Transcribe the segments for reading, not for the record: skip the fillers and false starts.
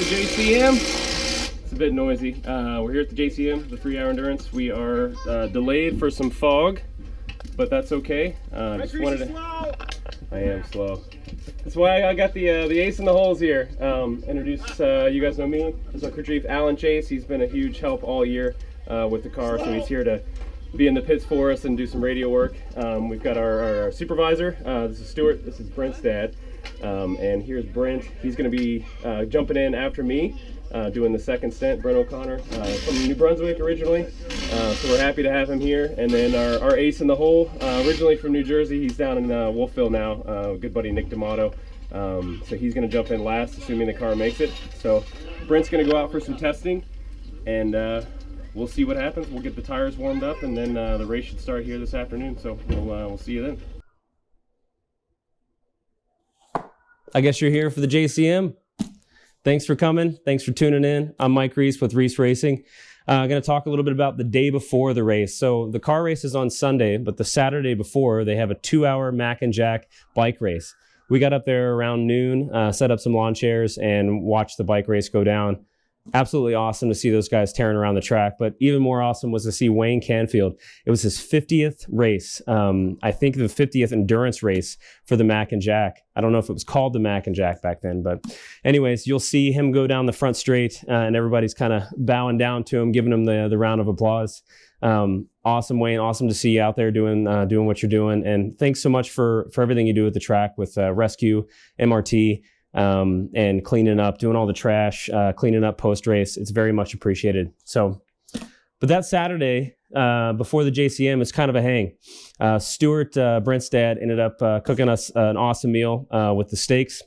the JCM. It's a bit noisy. We're here at the JCM, the 3-hour endurance. We are delayed for some fog, but that's okay. Just wanted to. I am slow. That's why I got the ace in the holes here. Introduce, you guys know me. This is our crew chief, Alan Chase. He's been a huge help all year with the car, so he's here to be in the pits for us and do some radio work. We've got our supervisor. This is Stuart. This is Brent's dad. And here's Brent. He's going to be jumping in after me, doing the second stint. Brent O'Connor from New Brunswick originally, so we're happy to have him here. And then our ace in the hole, originally from New Jersey. He's down in Wolfville now. Good buddy Nick D'Amato. So he's going to jump in last, assuming the car makes it. So Brent's going to go out for some testing, and we'll see what happens. We'll get the tires warmed up, and then the race should start here this afternoon. So we'll see you then. I guess you're here for the JCM. Thanks for coming. Thanks for tuning in. I'm Mike Reese with Reese Racing. I'm going to talk a little bit about the day before the race. So the car race is on Sunday, but the Saturday before, they have a 2-hour Mac and Jack bike race. We got up there around noon, set up some lawn chairs, and watched the bike race go down. Absolutely awesome to see those guys tearing around the track, but even more awesome was to see Wayne Canfield. It was his 50th race. I think the 50th endurance race for the Mac and Jack. I don't know if it was called the Mac and Jack back then, but anyways, you'll see him go down the front straight, and everybody's kind of bowing down to him, giving him the round of applause. Awesome, Wayne. Awesome to see you out there doing what you're doing, and thanks so much for everything you do at the track with Rescue, MRT. And cleaning up, doing all the trash, cleaning up post-race. It's very much appreciated. So, but that Saturday, before the JCM, is kind of a hang. Stuart, Brent's dad, ended up cooking us an awesome meal with the steaks.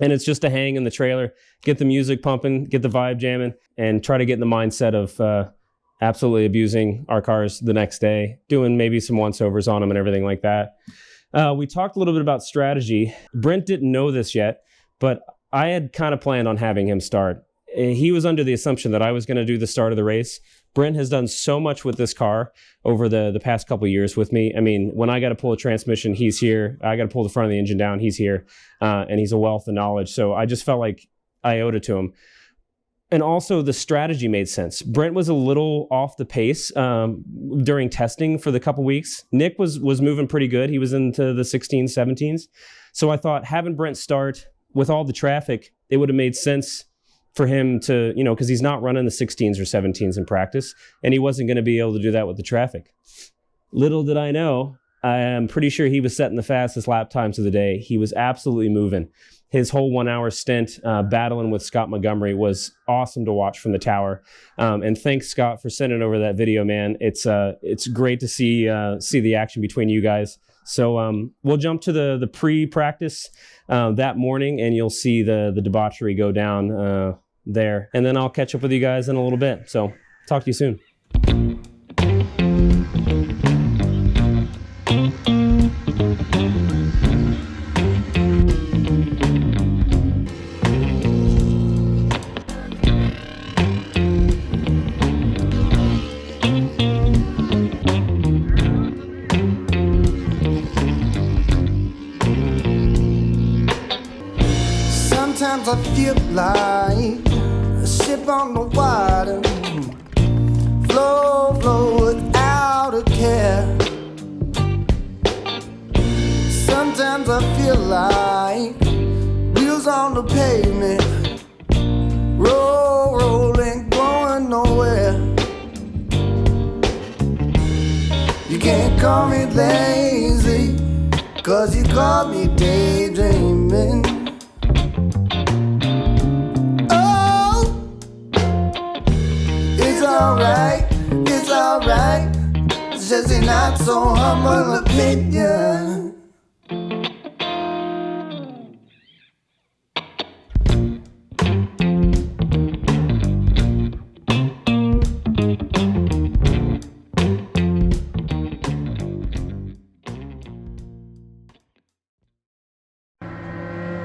And it's just a hang in the trailer, get the music pumping, get the vibe jamming, and try to get in the mindset of absolutely abusing our cars the next day, doing maybe some once-overs on them and everything like that. We talked a little bit about strategy. Brent didn't know this yet, but I had kind of planned on having him start. He was under the assumption that I was going to do the start of the race. Brent has done so much with this car over the past couple of years with me. I mean, when I got to pull a transmission, he's here. I got to pull the front of the engine down, he's here. And he's a wealth of knowledge. So I just felt like I owed it to him. And also the strategy made sense. Brent was a little off the pace during testing for the couple weeks. Nick was moving pretty good. He was into the 16s, 17s. So I thought having Brent start with all the traffic, it would have made sense for him to, because he's not running the 16s or 17s in practice, and he wasn't going to be able to do that with the traffic. Little did I know, I am pretty sure he was setting the fastest lap times of the day. He was absolutely moving. His whole 1-hour stint battling with Scott Montgomery was awesome to watch from the tower. And thanks, Scott, for sending over that video, man. It's great to see the action between you guys. So we'll jump to the pre-practice that morning, and you'll see the debauchery go down there. And then I'll catch up with you guys in a little bit. So talk to you soon. Sometimes I feel like a ship on the water, flow without a care. Sometimes I feel like wheels on the pavement, rolling, going nowhere. You can't call me lazy, 'cause you call me daydreaming. It's alright, it's just a not so humble opinion.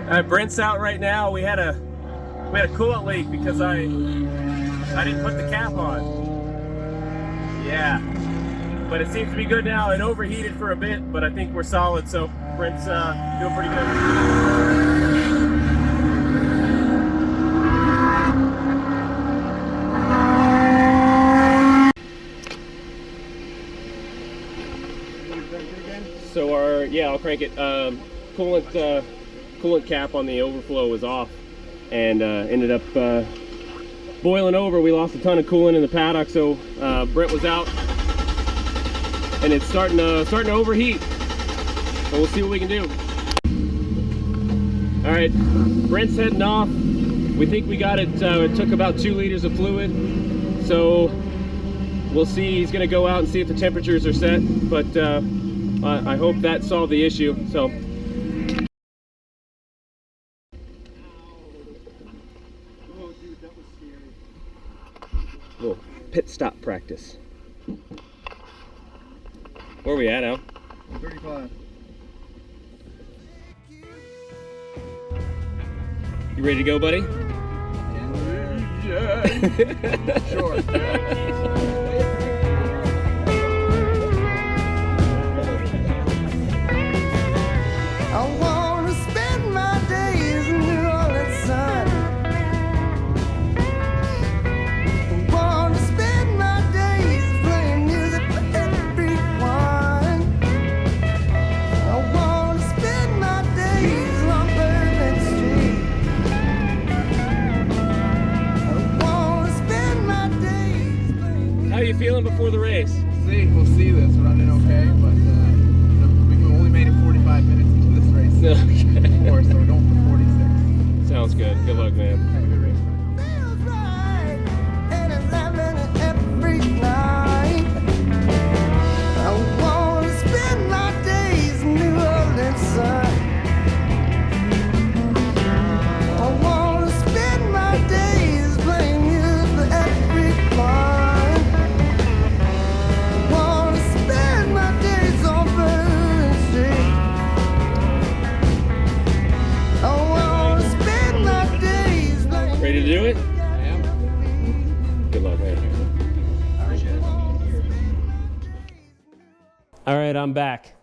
All right, Brent's out right now. We had a coolant leak because I didn't put the cap on. Yeah, but it seems to be good now. It overheated for a bit, but I think we're solid, so Brent's doing pretty good. So I'll crank it. Coolant cap on the overflow was off, and ended up boiling over. We lost a ton of coolant in the paddock, so Brent was out, and it's starting to overheat. So we'll see what we can do. All right, Brent's heading off. We think we got it. It took about 2 liters of fluid, so we'll see. He's going to go out and see if the temperatures are set, but I hope that solved the issue. So. Little pit stop practice. Where are we at, Al? 35. You ready to go, buddy? Yeah. Sure. I wanna spend my days in New Orleans sun. I wanna spend my days playing music for everyone. I wanna spend my days on Bourbon Street. I wanna spend my days playing. How are you feeling before the race? We'll see this. We're running okay, but we only made it 45 minutes into this race. Okay. Of course, so we're going for 46. Sounds good. Good luck, man. Have a good race. Feels right, and it's happening every night. I wanna spend my days in New Orleans sun. I wanna spend my days playing music for everyone. I wanna spend my days on Bourbon Street. I wanna spend my days playing. Ready to do it? I am. Good luck, man. All right, I'm back.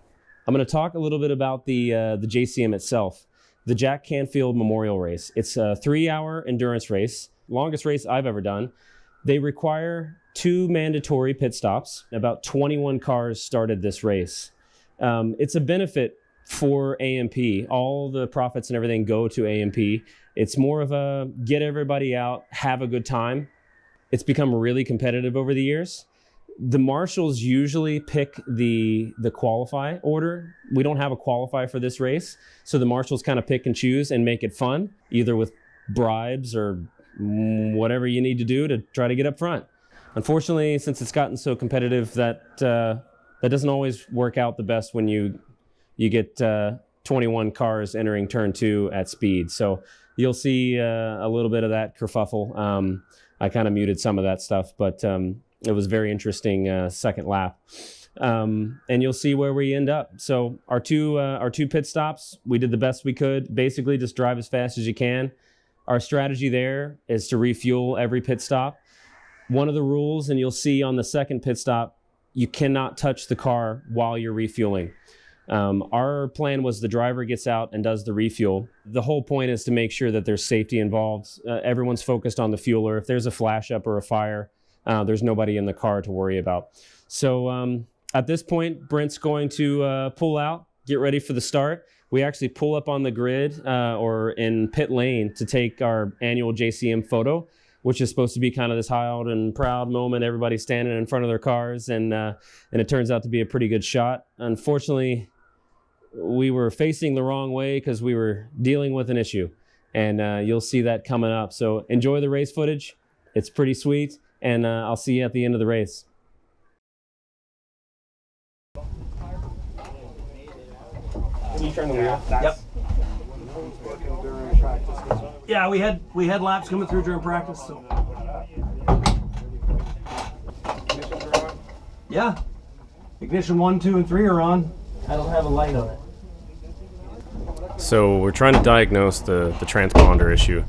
I'm going to talk a little bit about the JCM itself, the Jack Canfield Memorial Race. It's a 3-hour endurance race, longest race I've ever done. They require 2 mandatory pit stops. About 21 cars started this race. It's a benefit for AMP. All the profits and everything go to AMP. It's more of a get everybody out, have a good time. It's become really competitive over the years. The marshals usually pick the qualify order. We don't have a qualify for this race, so the marshals kind of pick and choose and make it fun, either with bribes or whatever you need to do to try to get up front. Unfortunately, since it's gotten so competitive, that doesn't always work out the best when you get 21 cars entering turn 2 at speed. So you'll see a little bit of that kerfuffle. I kind of muted some of that stuff, but it was very interesting second lap. And you'll see where we end up. So our two pit stops, we did the best we could. Basically, just drive as fast as you can. Our strategy there is to refuel every pit stop. One of the rules, and you'll see on the second pit stop, you cannot touch the car while you're refueling. Our plan was the driver gets out and does the refuel. The whole point is to make sure that there's safety involved. Everyone's focused on the fueler. If there's a flash up or a fire, there's nobody in the car to worry about. So at this point, Brent's going to pull out, get ready for the start. We actually pull up on the grid or in pit lane to take our annual JCM photo, which is supposed to be kind of this high and proud moment. Everybody's standing in front of their cars, and it turns out to be a pretty good shot. Unfortunately, we were facing the wrong way because we were dealing with an issue, and you'll see that coming up. So enjoy the race footage. It's pretty sweet, and I'll see you at the end of the race. Can you turn the wheel? Yep. Yeah, we had laps coming through during practice. So. Yeah. Ignition 1, 2, and 3 are on. I don't have a light on it. So we're trying to diagnose the transponder issue.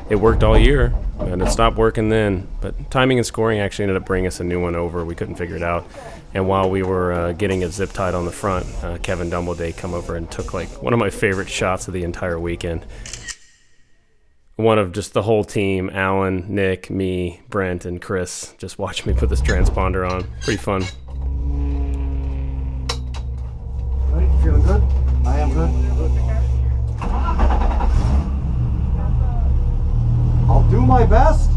It worked all year, and it stopped working then. But timing and scoring actually ended up bringing us a new one over. We couldn't figure it out. And while we were getting it zip tied on the front, Kevin Dumbleday come over and took like one of my favorite shots of the entire weekend. One of just the whole team, Alan, Nick, me, Brent, and Chris, just watched me put this transponder on. Pretty fun. best,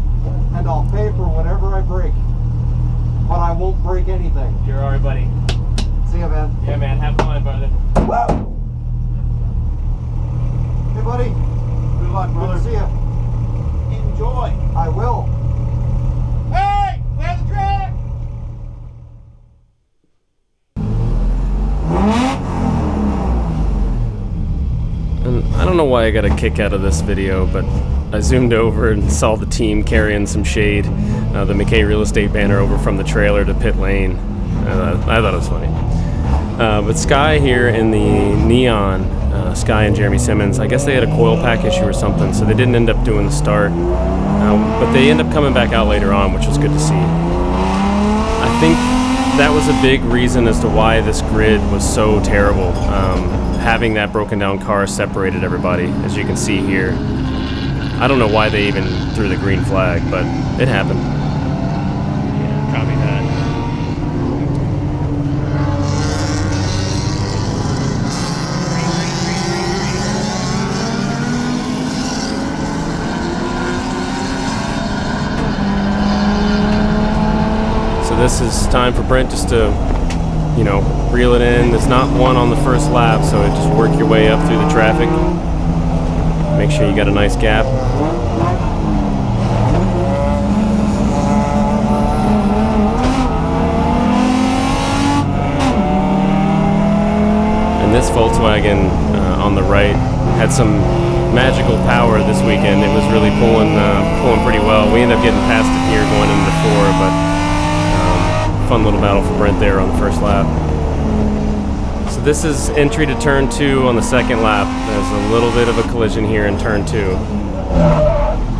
and I'll pay for whatever I break. But I won't break anything. You're all right, buddy. See ya, man. Yeah, man. Have fun, brother. Woo! Hey, buddy. Good luck, brother. Good to see ya. Enjoy. I will. Hey, clear the track. And I don't know why I got a kick out of this video, but I zoomed over and saw the team carrying some shade, the McKay Real Estate banner over from the trailer to pit lane. I thought it was funny. But Sky here in the neon, Sky and Jeremy Simmons, I guess they had a coil pack issue or something, so they didn't end up doing the start. But they end up coming back out later on, which was good to see. I think that was a big reason as to why this grid was so terrible. Having that broken down car separated everybody, as you can see here. I don't know why they even threw the green flag, but it happened. Yeah, copy that. So this is time for Brent just to, you know, reel it in. There's not one on the first lap, so just work your way up through the traffic. Make sure you got a nice gap. And this Volkswagen on the right had some magical power this weekend. It was really pulling pretty well. We ended up getting past it here going into 4, but fun little battle for Brent there on the first lap. So this is entry to turn 2 on the second lap. There's a little bit of a collision here in turn 2.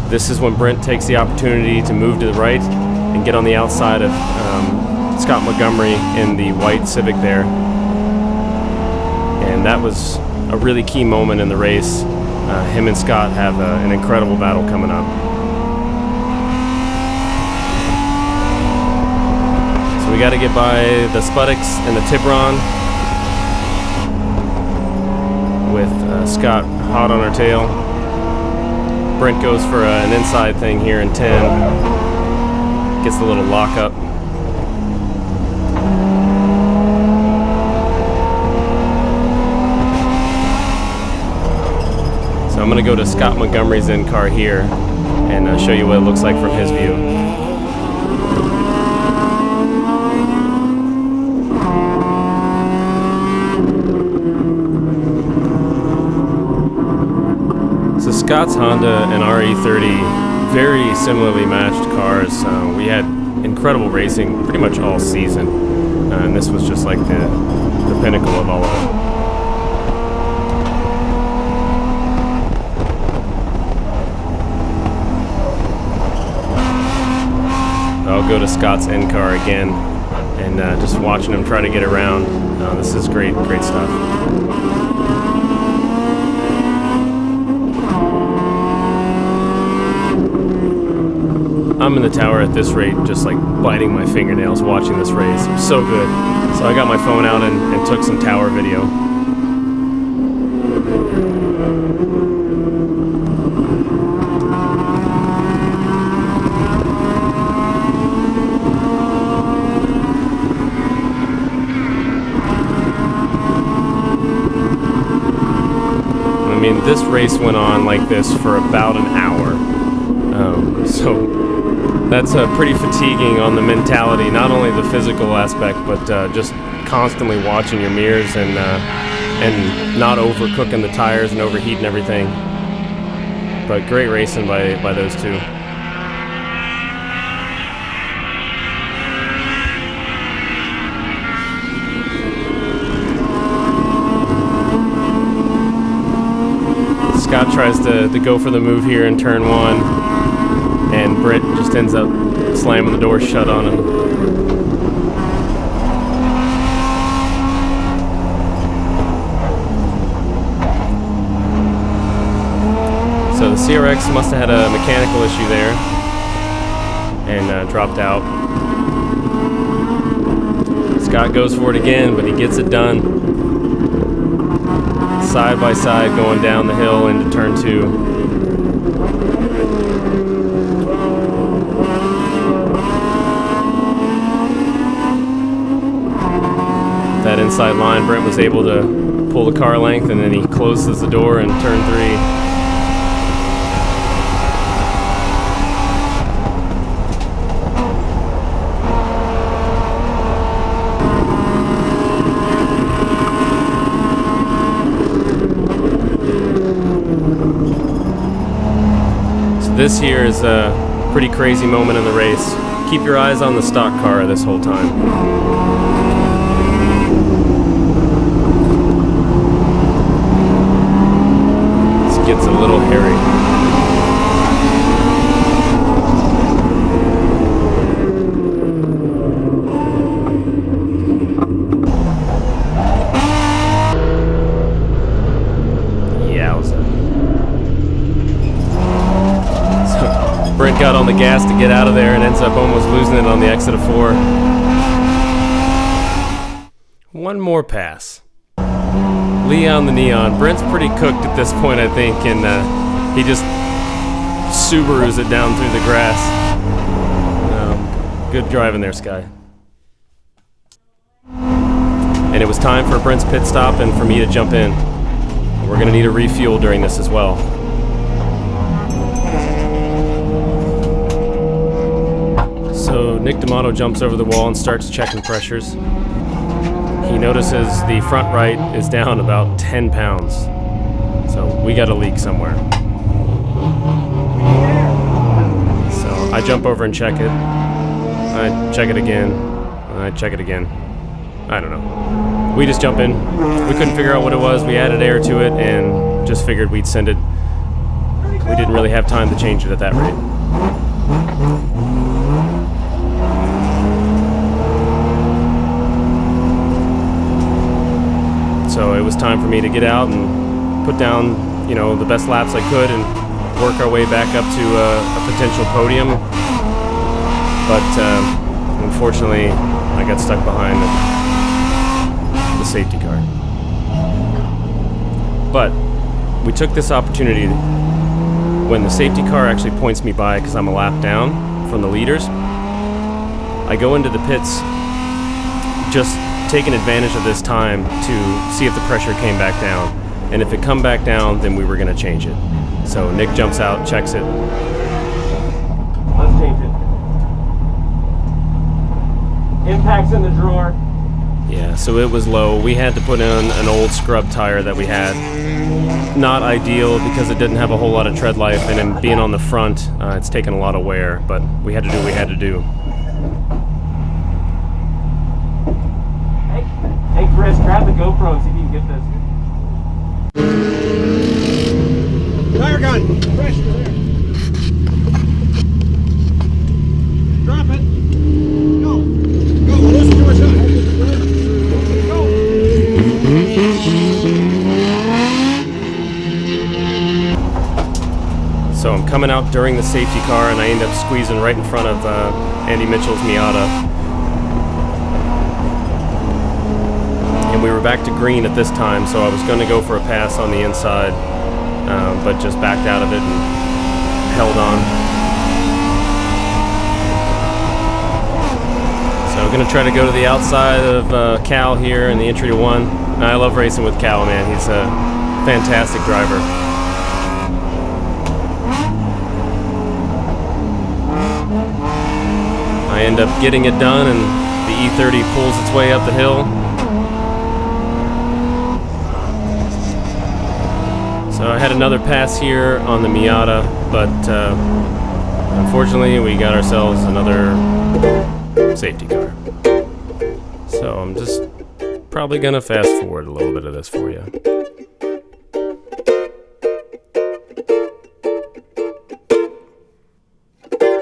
This is when Brent takes the opportunity to move to the right and get on the outside of Scott Montgomery in the white Civic there. And that was a really key moment in the race. Him and Scott have an incredible battle coming up. So we got to get by the Spuddicks and the Tiburon, with Scott hot on our tail. Brent goes for an inside thing here in 10. Gets the little lock up. So I'm going to go to Scott Montgomery's in car here and show you what it looks like from his view. Scott's Honda and our E30, very similarly matched cars. We had incredible racing pretty much all season, and this was just like the pinnacle of all of it. I'll go to Scott's N car again, and just watching him try to get around. This is great stuff. I'm in the tower at this rate, just like biting my fingernails watching this race. It was so good. So I got my phone out and took some tower video. I mean, this race went on like this for about an hour. So that's pretty fatiguing on the mentality, not only the physical aspect, but just constantly watching your mirrors and not overcooking the tires and overheating everything. But great racing by those two. Scott tries to go for the move here in turn 1. And Brent just ends up slamming the door shut on him. So the CRX must have had a mechanical issue there and dropped out. Scott goes for it again, but he gets it done. Side by side going down the hill into turn 2. that inside line. Brent was able to pull the car length, and then he closes the door in turn 3. This here is a pretty crazy moment in the race. Keep your eyes on the stock car this whole time. This gets a little hairy. Brent got on the gas to get out of there and ends up almost losing it on the exit of 4. One more pass. Leon the Neon. Brent's pretty cooked at this point, I think, and he just Subarus it down through the grass. Good driving there, Sky. And it was time for Brent's pit stop and for me to jump in. We're going to need a refuel during this as well. So Nick D'Amato jumps over the wall and starts checking pressures. He notices the front right is down about 10 pounds. So we got a leak somewhere. So I jump over and check it. I check it again. And I check it again. I don't know. We just jump in. We couldn't figure out what it was. We added air to it and just figured we'd send it. We didn't really have time to change it at that rate. So it was time for me to get out and put down, the best laps I could and work our way back up to a potential podium. But unfortunately, I got stuck behind the safety car. But we took this opportunity when the safety car actually points me by because I'm a lap down from the leaders. I go into the pits just taking advantage of this time to see if the pressure came back down. And if it come back down, then we were going to change it. So Nick jumps out, checks it. Let's change it. Impact's in the drawer. Yeah, so it was low. We had to put in an old scrub tire that we had. Not ideal because it didn't have a whole lot of tread life, and in being on the front, it's taken a lot of wear, but we had to do what we had to do. Hey Chris, grab the GoPro and see if you can get this. Tire gun, pressure there. Drop it. Go. Go, listen to our shot. Go. So I'm coming out during the safety car and I end up squeezing right in front of Andy Mitchell's Miata. And we were back to green at this time, so I was going to go for a pass on the inside, but just backed out of it and held on. So I'm going to try to go to the outside of Cal here in the entry to 1. And I love racing with Cal, man. He's a fantastic driver. I end up getting it done, and the E30 pulls its way up the hill. So I had another pass here on the Miata, but unfortunately we got ourselves another safety car. So I'm just probably gonna fast forward a little bit of this for you.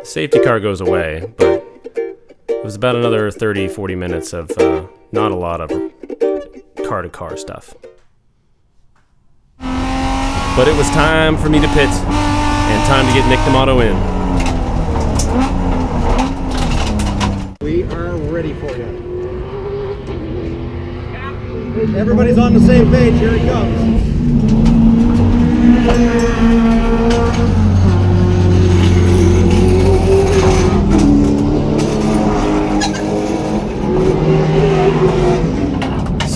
Safety car goes away, but it was about another 30-40 minutes of not a lot of car-to-car stuff. But it was time for me to pit, and time to get Nick D'Amato in. We are ready for you. Everybody's on the same page, here he comes.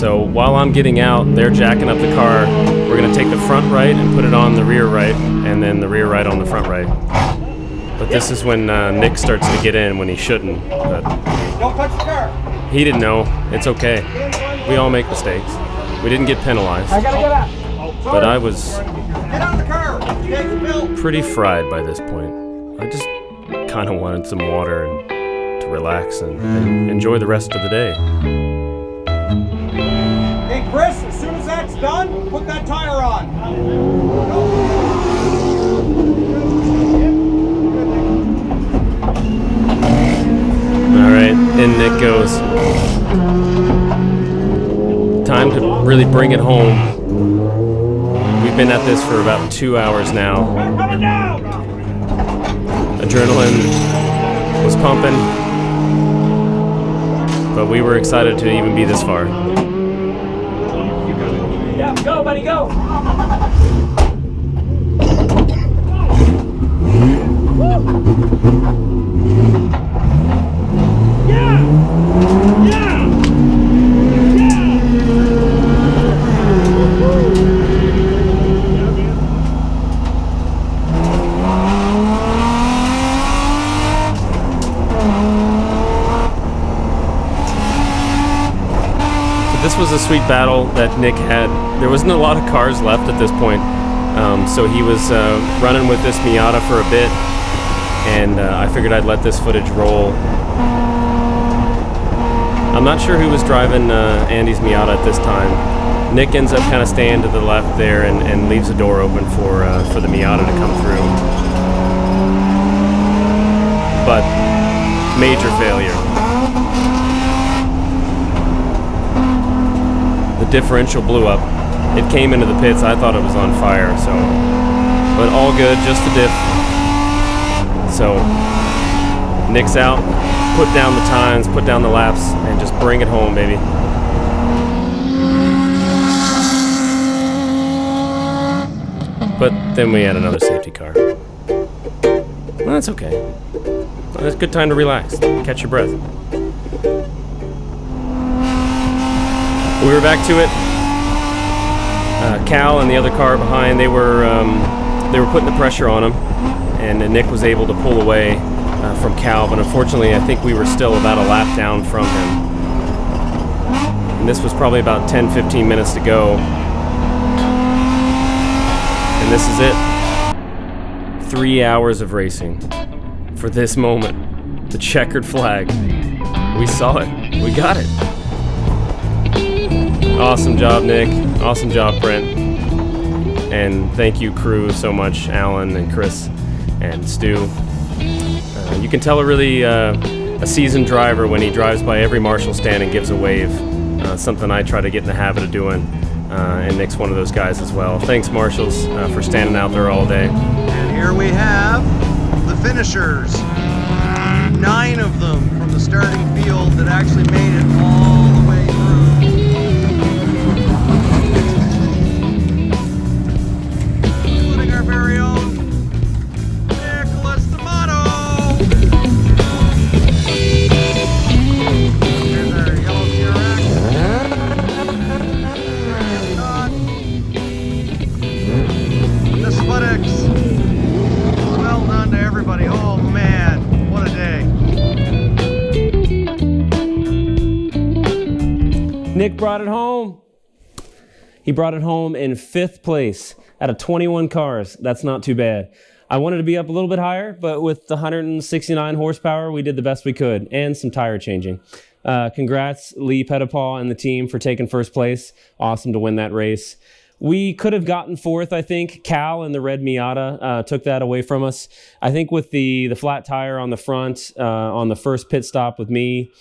So while I'm getting out, they're jacking up the car. We're gonna take the front right and put it on the rear right, and then the rear right on the front right. But this is when Nick starts to get in when he shouldn't. But Don't touch the car. he didn't know. It's okay. We all make mistakes. We didn't get penalized. I gotta get out. But I was Get out of the car. Take the bill. pretty fried by this point. I just kind of wanted some water and to relax and enjoy the rest of the day. Hey, Chris, as soon as that's done, put that tire on. All right, in Nick goes. Time to really bring it home. We've been at this for about 2 hours now. Adrenaline was pumping, but we were excited to even be this far. Yeah, go, buddy, go. This was a sweet battle that Nick had. There wasn't a lot of cars left at this point, so he was running with this Miata for a bit, and I figured I'd let this footage roll. I'm not sure who was driving Andy's Miata at this time. Nick ends up kind of staying to the left there and leaves the door open for the Miata to come through. But major failure. The differential blew up. It came into the pits. I thought it was on fire, so. But all good, just a diff. So, Nick's out, put down the times, put down the laps, and just bring it home, baby. But then we had another safety car. Well, that's okay. It's a good time to relax, catch your breath. We were back to it. Cal and the other car behind, they were putting the pressure on him, and Nick was able to pull away from Cal, but unfortunately I think we were still about a lap down from him. And this was probably about 10-15 minutes to go. And this is it. 3 hours of racing for this moment. The checkered flag. We saw it. We got it. Awesome job, Nick. Awesome job, Brent. And thank you, crew, so much. Alan and Chris and Stu. You can tell a seasoned driver when he drives by every Marshall stand and gives a wave. Something I try to get in the habit of doing. And Nick's one of those guys as well. Thanks, Marshalls, for standing out there all day. And here we have the finishers. 9 of them from the starting field that actually made it all the way through. Including our very own Nicholas D'Amato. Here's our yellow T-Rex. The Spuddicks. Well done to everybody. Oh man, what a day. Nick brought it home. He brought it home in 5th place out of 21 cars. That's not too bad. I wanted to be up a little bit higher, but with the 169 horsepower, we did the best we could, and some tire changing. Congrats, Lee Pettipaw and the team for taking 1st place. Awesome to win that race. We could have gotten 4th, I think. Cal and the red Miata took that away from us. I think with the flat tire on the front, on the first pit stop with me,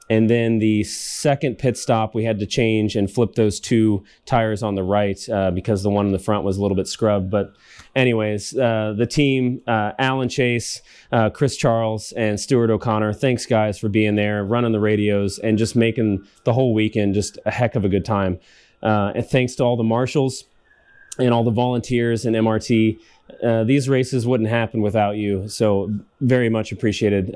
and then the second pit stop, we had to change and flip those 2 tires on the right because the one in the front was a little bit scrubbed. But anyways, the team, Alan Chase, Chris Charles, and Stuart O'Connor, thanks guys for being there, running the radios, and just making the whole weekend just a heck of a good time. And thanks to all the marshals and all the volunteers and MRT. These races wouldn't happen without you, so very much appreciated.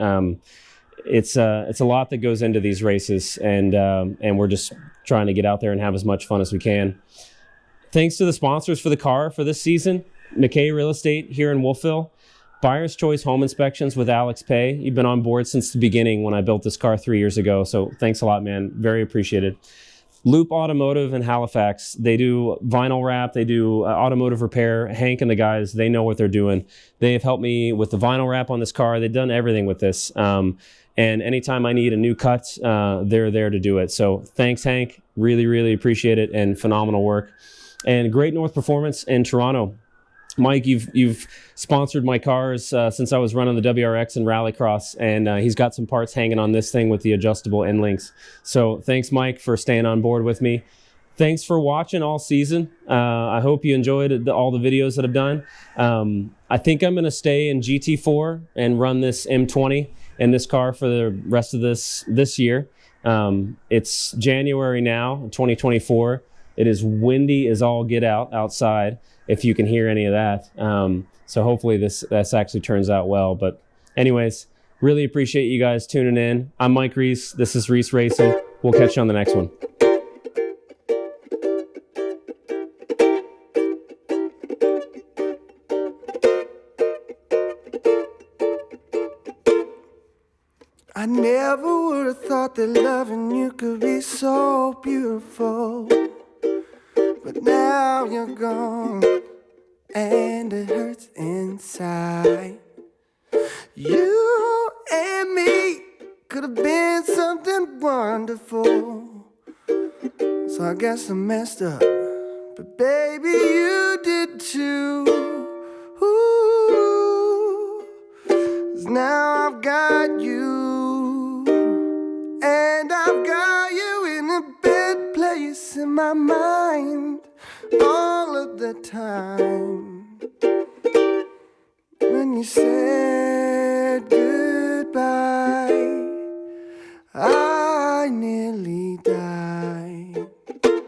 it's a lot that goes into these races, and we're just trying to get out there and have as much fun as we can. Thanks to the sponsors for the car for this season, McKay Real Estate here in Wolfville, Buyer's Choice Home Inspections with Alex Pay. You've been on board since the beginning when I built this car 3 years ago, so thanks a lot, man. Very appreciated. Loop Automotive in Halifax. They do vinyl wrap. They do automotive repair. Hank and the guys, they know what they're doing. They have helped me with the vinyl wrap on this car. They've done everything with this. And anytime I need a new cut, they're there to do it. So thanks, Hank. Really, really appreciate it, and phenomenal work. And Great North Performance in Toronto. Mike, you've sponsored my cars since I was running the WRX and Rallycross, and he's got some parts hanging on this thing with the adjustable end links. So thanks, Mike, for staying on board with me. Thanks for watching all season. I hope you enjoyed all the videos that I've done. I think I'm going to stay in GT4 and run this M20 in this car for the rest of this year. It's January now, 2024. It is windy as all get out outside, if you can hear any of that. So hopefully this actually turns out well. But anyways, really appreciate you guys tuning in. I'm Mike Reese. This is Reese Racing. We'll catch you on the next one. I never would have thought that loving you could be so beautiful. But now you're gone, and it hurts inside. You and me could have been something wonderful. So I guess I messed up, but baby, you did too. Ooh, 'cause now I've got you, and I've got you in a bad place in my mind all of the time. When you said goodbye, I nearly died.